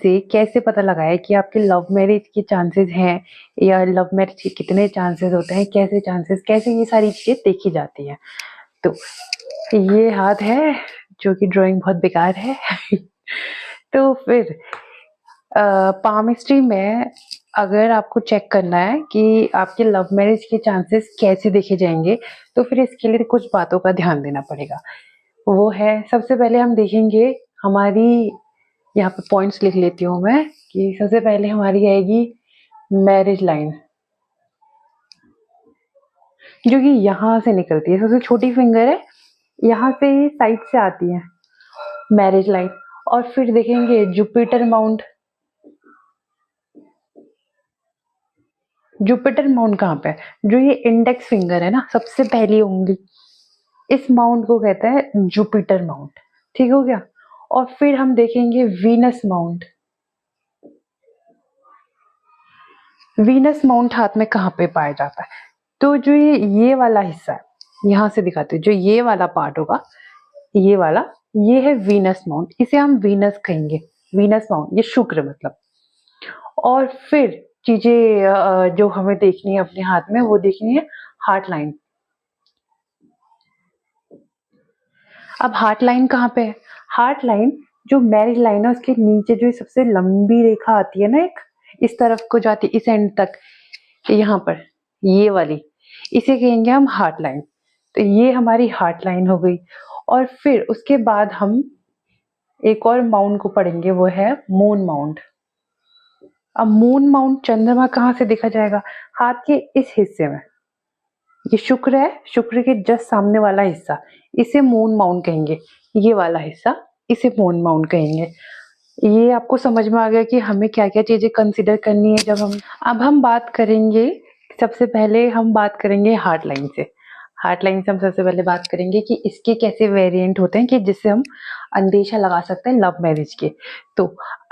से कैसे पता लगाए कि आपके लव मैरिज के चांसेस हैं या लव मैरिज के कितने चांसेस होते हैं, कैसे चांसेस, कैसे ये सारी चीजें देखी जाती हैं। तो ये हाथ है जो कि ड्राइंग बहुत बेकार है। तो फिर पामिस्ट्री में अगर आपको चेक करना है कि आपके लव मैरिज के चांसेस कैसे देखे जाएंगे, तो फिर इसके लिए कुछ बातों का ध्यान देना पड़ेगा। वो है, सबसे पहले हम देखेंगे हमारी, यहाँ पे पॉइंट्स लिख लेती हूँ मैं, कि सबसे पहले हमारी आएगी मैरिज लाइन, जो कि यहाँ से निकलती है, सबसे छोटी फिंगर है, यहाँ से ही साइड से आती है मैरिज लाइन। और फिर देखेंगे जुपिटर माउंट। जुपिटर माउंट कहाँ पे है? जो ये इंडेक्स फिंगर है ना, सबसे पहली उंगली, इस माउंट को कहते हैं जुपिटर माउंट। ठीक हो गया। और फिर हम देखेंगे वीनस माउंट। वीनस माउंट हाथ में कहाँ पे पाया जाता है? तो जो ये वाला हिस्सा है, यहां से दिखाते हैं, जो ये वाला पार्ट होगा, ये वाला, ये है वीनस माउंट, इसे हम वीनस कहेंगे। वीनस माउंट, ये शुक्र मतलब। और फिर चीजें जो हमें देखनी है अपने हाथ में, वो देखनी है हार्ट लाइन। अब हार्ट लाइन कहाँ पे है? हार्ट लाइन जो मैरिज लाइन है उसके नीचे जो सबसे लंबी रेखा आती है ना, एक इस तरफ को जाती है, इस एंड तक, यहाँ पर, ये वाली, इसे कहेंगे हम हार्ट लाइन। तो ये हमारी हार्ट लाइन हो गई। और फिर उसके बाद हम एक और माउंट को पढ़ेंगे, वो है मून माउंट। अब मून माउंट, चंद्रमा कहाँ से देखा जाएगा? हाथ के इस हिस्से में, ये शुक्र है, शुक्र के जस्ट सामने वाला हिस्सा, इसे मून माउंट कहेंगे। ये वाला हिस्सा, इसे मून माउंट कहेंगे। ये आपको समझ में आ गया कि हमें क्या क्या चीजें कंसिडर करनी है जब हम, अब हम बात करेंगे, सबसे पहले हम बात करेंगे हार्ट लाइन से। हार्ट लाइन से हम सबसे पहले बात करेंगे कि इसके कैसे वेरिएंट होते हैं कि जिससे हम अंदेशा लगा सकते हैं लव मैरिज के। तो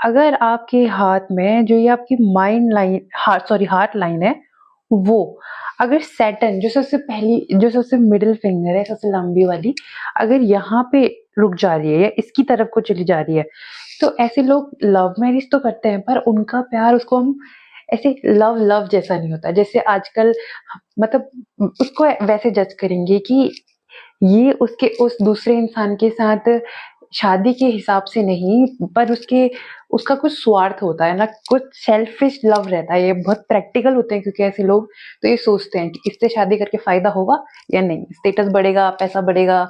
अगर आपके हाथ में जो ये आपकी माइंड लाइन, हार्ट लाइन है, वो अगर सैटर्न, जो सबसे पहली, जो सबसे मिडिल फिंगर है, सबसे लंबी वाली, अगर यहाँ पे रुक जा रही है या इसकी तरफ को चली जा रही है, तो ऐसे लोग लव मैरिज तो करते हैं, पर उनका प्यार, उसको हम ऐसे लव लव जैसा नहीं होता जैसे आजकल, मतलब उसको वैसे जज करेंगे कि ये उसके उस दूसरे इंसान के साथ शादी के हिसाब से नहीं, पर उसका कुछ स्वार्थ होता है ना, कुछ सेल्फिश लव रहता है। ये बहुत प्रैक्टिकल होते हैं, क्योंकि ऐसे लोग तो ये सोचते हैं कि इससे शादी करके फायदा होगा या नहीं, स्टेटस बढ़ेगा, पैसा बढ़ेगा,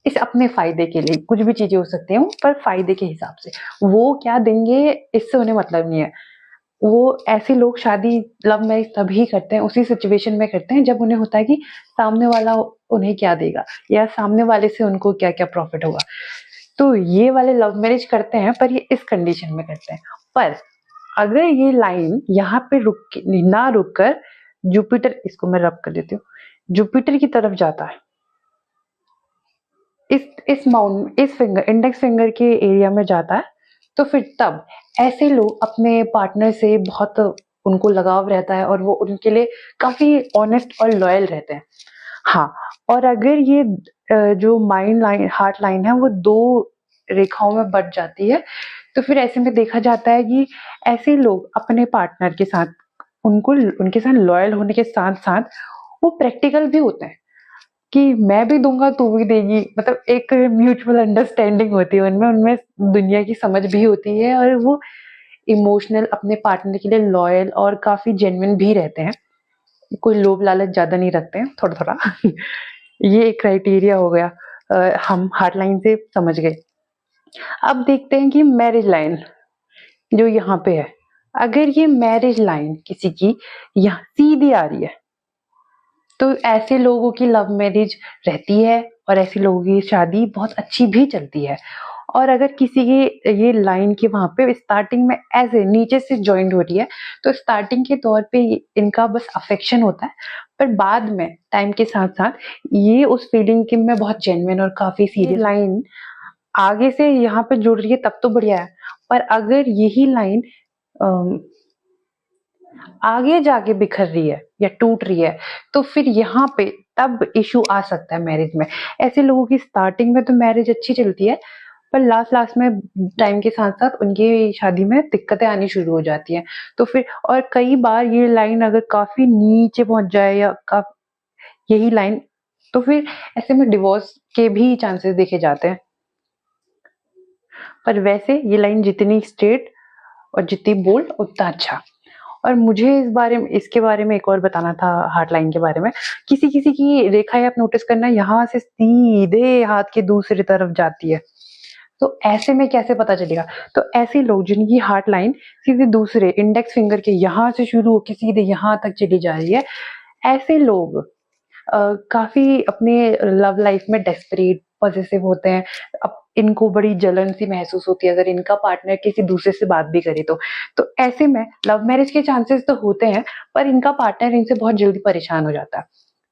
इस अपने फायदे के लिए कुछ भी चीजें हो सकती हैं, पर फायदे के हिसाब से वो क्या देंगे, इससे उन्हें मतलब नहीं है। वो ऐसे लोग शादी, लव मैरिज तभी करते हैं, उसी सिचुएशन में करते हैं जब उन्हें होता है कि सामने वाला उन्हें क्या देगा या सामने वाले से उनको क्या क्या प्रॉफिट होगा। तो ये वाले लव मैरिज करते हैं, पर ये इस कंडीशन में करते हैं। पर अगर ये लाइन यहाँ पे रुक कर जुपिटर, इसको मैं रब कर देती हूँ, जुपिटर की तरफ जाता है, इस माउंट, इस फिंगर, इंडेक्स फिंगर के एरिया में जाता है, तो फिर तब ऐसे लोग अपने पार्टनर से बहुत, उनको लगाव रहता है और वो उनके लिए काफी ऑनेस्ट और लॉयल रहते हैं। हाँ, और अगर ये जो माइंड लाइन, हार्ट लाइन है, वो दो रेखाओं में बट जाती है, तो फिर ऐसे में देखा जाता है कि ऐसे लोग अपने पार्टनर के साथ, उनको उनके साथ लॉयल होने के साथ साथ वो प्रैक्टिकल भी होते हैं कि मैं भी दूंगा तू भी देगी, मतलब एक म्यूचुअल अंडरस्टैंडिंग होती है उनमें, उनमें दुनिया की समझ भी होती है, और वो इमोशनल, अपने पार्टनर के लिए लॉयल और काफी जेन्युइन भी रहते हैं। कोई लोभ लालच ज्यादा नहीं रखते हैं, थोड़ा थोड़ा। ये एक क्राइटेरिया हो गया, हम हार्ट लाइन से समझ गए। अब देखते हैं कि मैरिज लाइन जो यहाँ पे है, अगर ये मैरिज लाइन किसी की यहाँ सीधी आ रही है, तो ऐसे लोगों की लव मैरिज रहती है और ऐसे लोगों की शादी बहुत अच्छी भी चलती है। और अगर किसी की ये लाइन की वहां पे स्टार्टिंग में ऐसे नीचे से ज्वाइंट हो रही है, तो स्टार्टिंग के तौर पे इनका बस अफेक्शन होता है, पर बाद में टाइम के साथ साथ ये उस फीलिंग के में बहुत जेन्युइन और काफी सीरियस। लाइन आगे से यहाँ पे जुड़ रही है तब तो बढ़िया है, पर अगर यही लाइन आगे जाके बिखर रही है या टूट रही है, तो फिर यहाँ पे तब इशू आ सकता है मैरिज में। ऐसे लोगों की स्टार्टिंग में तो मैरिज अच्छी चलती है, पर लास्ट में टाइम के साथ साथ उनकी शादी में दिक्कतें आनी शुरू हो जाती हैं। तो फिर और कई बार ये लाइन अगर काफी नीचे पहुंच जाए या यही लाइन, तो फिर ऐसे में डिवोर्स के भी चांसेस देखे जाते हैं। पर वैसे ये लाइन जितनी स्ट्रेट और जितनी बोल्ड उतना अच्छा। और मुझे इसके बारे में एक और बताना था, हार्ट लाइन के बारे में। किसी किसी की रेखाएं आप नोटिस करना, यहाँ से सीधे हाथ के दूसरी तरफ जाती है, तो ऐसे में कैसे पता चलेगा? तो ऐसे लोग जिनकी हार्ट लाइन सीधे दूसरे इंडेक्स फिंगर के यहाँ से शुरू होकर सीधे यहाँ तक चली जा रही है, ऐसे लोग काफी अपने लव लाइफ में डेस्परेट, पॉसेसिव होते हैं। अब इनको बड़ी जलन सी महसूस होती है अगर इनका पार्टनर किसी दूसरे से बात भी करे तो ऐसे में लव मैरिज के चांसेस तो होते हैं, पर इनका पार्टनर इनसे बहुत जल्दी परेशान हो जाता है,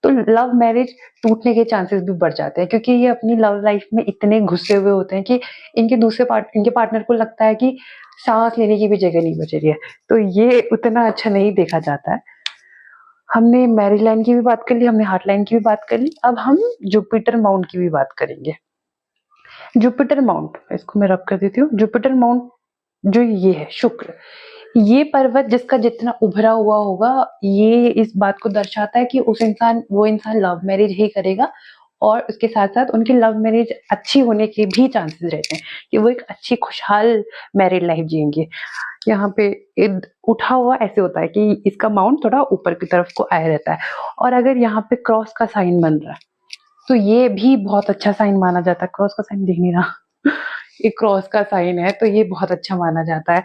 तो लव मैरिज टूटने के चांसेस भी बढ़ जाते हैं, क्योंकि ये अपनी लव लाइफ में इतने घुसे हुए होते हैं कि इनके पार्टनर को लगता है कि सांस लेने की भी जगह नहीं बच रही है। तो ये उतना अच्छा नहीं देखा जाता है। हमने मैरिज लाइन की भी बात कर ली, हमने हार्ट लाइन की भी बात कर ली, अब हम जुपिटर माउंट की भी बात करेंगे। जुपिटर माउंट, इसको मैं रब कर देती हूँ। जुपिटर माउंट जो ये है शुक्र, ये पर्वत जिसका जितना उभरा हुआ होगा, ये इस बात को दर्शाता है कि वो इंसान लव मैरिज ही करेगा, और उसके साथ साथ उनकी लव मैरिज अच्छी होने के भी चांसेस रहते हैं कि वो एक अच्छी खुशहाल मैरिड लाइफ जिएंगे। यहाँ पे उठा हुआ ऐसे होता है कि इसका माउंट थोड़ा ऊपर की तरफ को आया रहता है, और अगर यहाँ पे क्रॉस का साइन बन रहा है तो ये भी बहुत अच्छा साइन माना जाता है। क्रॉस का साइन दिख नहीं रहा, एक क्रॉस का साइन है, तो ये बहुत अच्छा माना जाता है।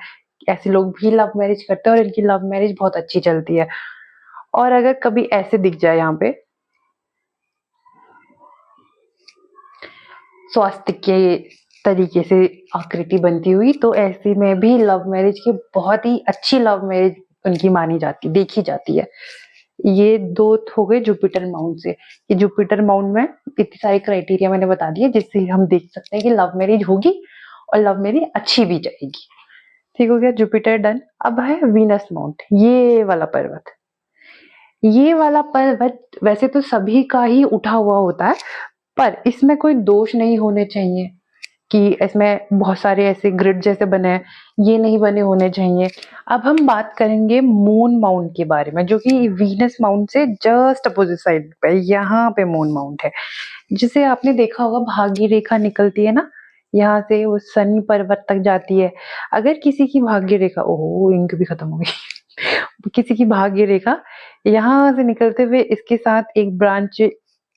ऐसे लोग भी लव मैरिज करते हैं और इनकी लव मैरिज बहुत अच्छी चलती है। और अगर कभी ऐसे दिख जाए यहाँ पे स्वास्थ्य के तरीके से आकृति बनती हुई, तो ऐसे में भी लव मैरिज की बहुत ही अच्छी लव मैरिज उनकी मानी जाती, देखी जाती है। ये दो हो गए जुपिटर माउंट से। कि जुपिटर माउंट में इतनी सारी क्राइटेरिया मैंने बता दिए जिससे हम देख सकते हैं कि लव मैरिज होगी और लव मैरिज अच्छी भी जाएगी। ठीक हो गया, जुपिटर डन। अब है वीनस माउंट, ये वाला पर्वत। ये वाला पर्वत वैसे तो सभी का ही उठा हुआ होता है, पर इसमें कोई दोष नहीं होने चाहिए कि इसमें बहुत सारे ऐसे ग्रिड जैसे बने हैं, ये नहीं बने होने चाहिए। अब हम बात करेंगे मून माउंट के बारे में, जो कि वीनस माउंट से जस्ट अपोजिट साइड पे, यहाँ पे मून माउंट है, जिसे आपने देखा होगा भाग्य रेखा निकलती है ना, यहाँ से वो शनि पर्वत तक जाती है। अगर किसी की भाग्य रेखा, ओहो इंक भी खत्म हो गई किसी की भाग्य रेखा यहाँ से निकलते हुए इसके साथ एक ब्रांच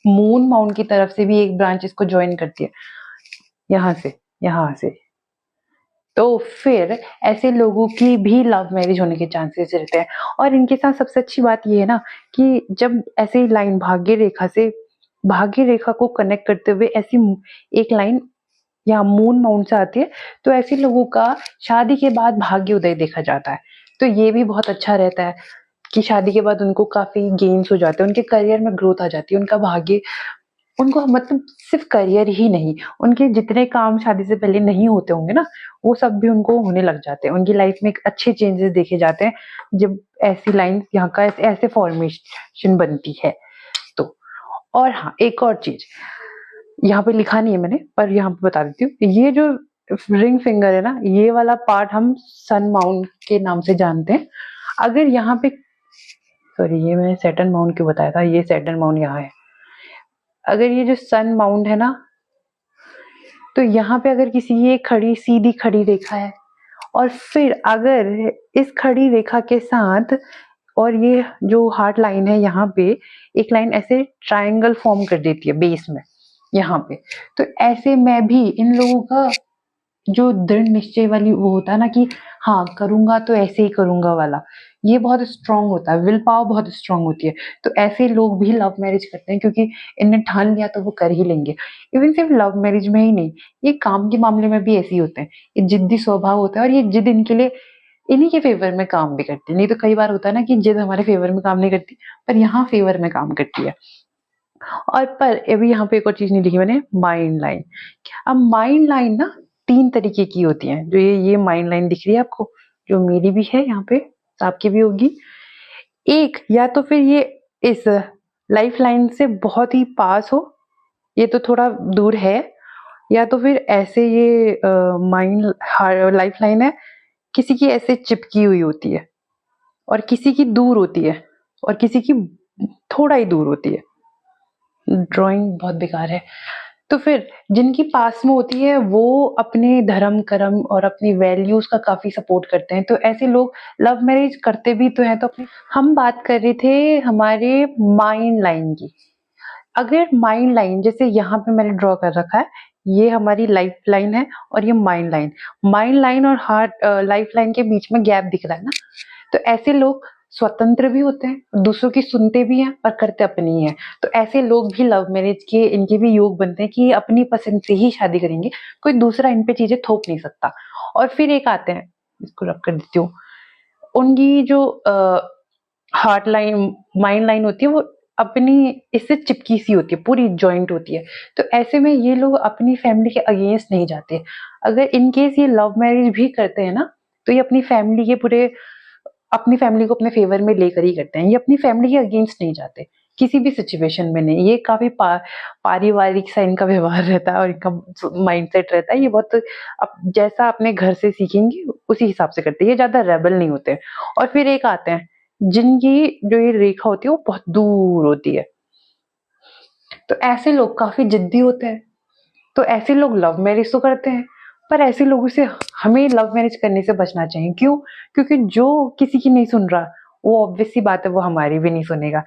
मून माउंट की तरफ से भी एक ब्रांच इसको ज्वाइन करती है, यहाँ से, तो फिर ऐसे लोगों की भी लव मैरिज होने के चांसेस रहते हैं। और इनके साथ सबसे अच्छी बात ये है ना कि जब ऐसी लाइन भाग्य रेखा को कनेक्ट करते हुए ऐसी एक लाइन यहाँ मून माउंट से आती है, तो ऐसे लोगों का शादी के बाद भाग्य उदय देखा जाता है। तो ये भी बहुत अच्छा रहता है कि शादी के बाद उनको काफी गेन्स हो जाते हैं, उनके करियर में ग्रोथ आ जाती है, उनका भाग्य, उनको मतलब सिर्फ करियर ही नहीं, उनके जितने काम शादी से पहले नहीं होते होंगे ना, वो सब भी उनको होने लग जाते हैं। उनकी लाइफ में एक अच्छे चेंजेस देखे जाते हैं जब ऐसी लाइन यहाँ का ऐसे फॉर्मेशन बनती है तो। और हाँ, एक और चीज यहाँ पे लिखा नहीं है मैंने, पर यहाँ पे बता देती हूँ। ये जो रिंग फिंगर है ना, ये वाला पार्ट हम सन माउंट के नाम से जानते हैं। अगर यहाँ पे, सॉरी ये मैंने सैटर्न माउंट क्यों बताया था, ये सैटर्न माउंट यहाँ है। अगर ये जो सन माउंट है ना, तो यहाँ पे अगर किसी की एक सीधी खड़ी रेखा है, और फिर अगर इस खड़ी रेखा के साथ और ये जो हार्ट लाइन है यहाँ पे एक लाइन ऐसे ट्रायंगल फॉर्म कर देती है बेस में यहाँ पे, तो ऐसे में भी इन लोगों का जो दृढ़ निश्चय वाली वो होता है ना कि हाँ करूंगा तो ऐसे ही करूंगा वाला, ये बहुत स्ट्रांग होता है, विल पावर बहुत स्ट्रांग होती है। तो ऐसे लोग भी लव मैरिज करते हैं क्योंकि इनने ठान लिया तो वो कर ही लेंगे। इवन सिर्फ लव मैरिज में ही नहीं, ये काम के मामले में भी ऐसे ही होते हैं। ये जिद्दी स्वभाव होता है और ये जिद इनके लिए इन्हीं के फेवर में काम भी करती है। नहीं तो कई बार होता है ना कि जिद हमारे फेवर में काम नहीं करती, पर यहाँ फेवर में काम करती है। और पर अभी यहाँ पे एक और चीज नहीं लिखी मैंने, माइंड लाइन। अब माइंड लाइन ना 3 तरीके की होती हैं। जो ये माइंड लाइन दिख रही है आपको, जो मेरी भी है यहाँ पे, तो आपकी भी होगी। एक या तो फिर ये इस लाइफ लाइन से बहुत ही पास हो, ये तो थोड़ा दूर है, या तो फिर ऐसे ये माइंड लाइफ लाइन है, किसी की ऐसे चिपकी हुई होती है और किसी की दूर होती है और किसी की थोड़ा ही दूर होती है। ड्राइंग बहुत बेकार है। तो फिर जिनकी पास में होती है वो अपने धर्म कर्म और अपनी वैल्यूज का काफी सपोर्ट करते हैं, तो ऐसे लोग लव मैरिज करते भी तो हैं। तो अपनी हम बात कर रहे थे हमारे माइंड लाइन की। अगर माइंड लाइन जैसे यहाँ पे मैंने ड्रॉ कर रखा है, ये हमारी लाइफ लाइन है और ये माइंड लाइन और हार्ट लाइफ लाइन के बीच में गैप दिख रहा है ना, तो ऐसे लोग स्वतंत्र भी होते हैं, दूसरों की सुनते भी हैं और करते अपनी ही है। तो ऐसे लोग भी लव मैरिज के इनके भी योग बनते हैं कि ये अपनी पसंद से ही शादी करेंगे, कोई दूसरा इन पे चीजें थोप नहीं सकता। और फिर एक आते हैं, इसको रब कर देती हूँ, उनकी जो हार्ट लाइन माइंड लाइन होती है वो अपनी इससे चिपकी सी होती है, पूरी जॉइंट होती है। तो ऐसे में ये लोग अपनी फैमिली के अगेंस्ट नहीं जाते। अगर इन केस ये लव मैरिज भी करते हैं ना, तो ये अपनी फैमिली के पूरे अपनी फैमिली को अपने फेवर में लेकर ही करते हैं। ये अपनी फैमिली के अगेंस्ट नहीं जाते किसी भी सिचुएशन में नहीं। ये काफी पारिवारिक सा इनका व्यवहार रहता है और इनका माइंडसेट रहता है। ये बहुत जैसा अपने घर से सीखेंगे उसी हिसाब से करते हैं, ये ज्यादा रेबल नहीं होते। और फिर एक आते हैं जिनकी जो ये रेखा होती है वो बहुत दूर होती है, तो ऐसे लोग काफी जिद्दी होते हैं। तो ऐसे लोग लव मैरिज तो करते हैं, पर ऐसे लोगों से हमें लव मैरिज करने से बचना चाहिए। क्यों? क्योंकि जो किसी की नहीं सुन रहा वो ऑब्वियस सी बात है वो हमारी भी नहीं सुनेगा।